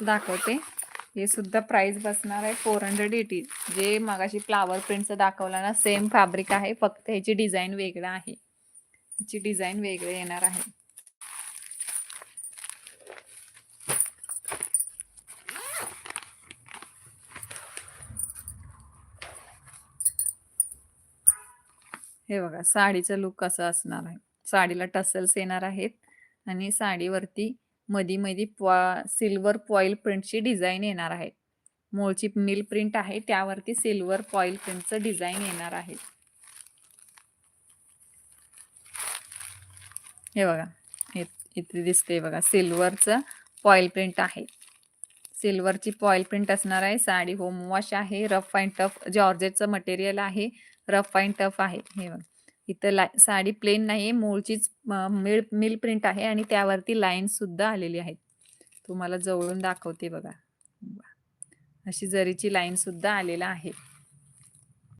दाखवते. हे सुद्धा प्राइस बसणार आहे 480. जे मगाशी फ्लावर प्रिंटचं दाखवलं ना, सेम फॅब्रिक आहे, फक्त ह्याची डिझाईन वेगळं आहे. ह्याची डिझाईन वेगळे येणार आहे. हे बघा साडीचं लुक कसं असणार आहे. साडीला टसल्स येणार आहेत आणि साडीवरती मधी सिल्वर फॉईल प्रिंटची डिझाईन येणार आहे. मूळची मिल प्रिंट आहे, त्यावरती सिल्वर फॉईल प्रिंटचं डिझाईन येणार आहे. हे बघा, इथे दिसते बघा, सिल्वरचं फॉईल प्रिंट आहे. सिल्वरची फॉईल प्रिंट असणार आहे. साडी होम वॉश आहे. रफ अँड टफ जॉर्जेटचं मटेरियल आहे. रफ अँड टफ आहे. हे बघा, इथं साडी प्लेन नाहीये, मूळचीच मिल प्रिंट आहे आणि त्यावरती लाईन सुद्धा आलेली आहेत. तुम्हाला जवळून दाखवते बघा, अशी जरीची लाईन सुद्धा आलेला आहे.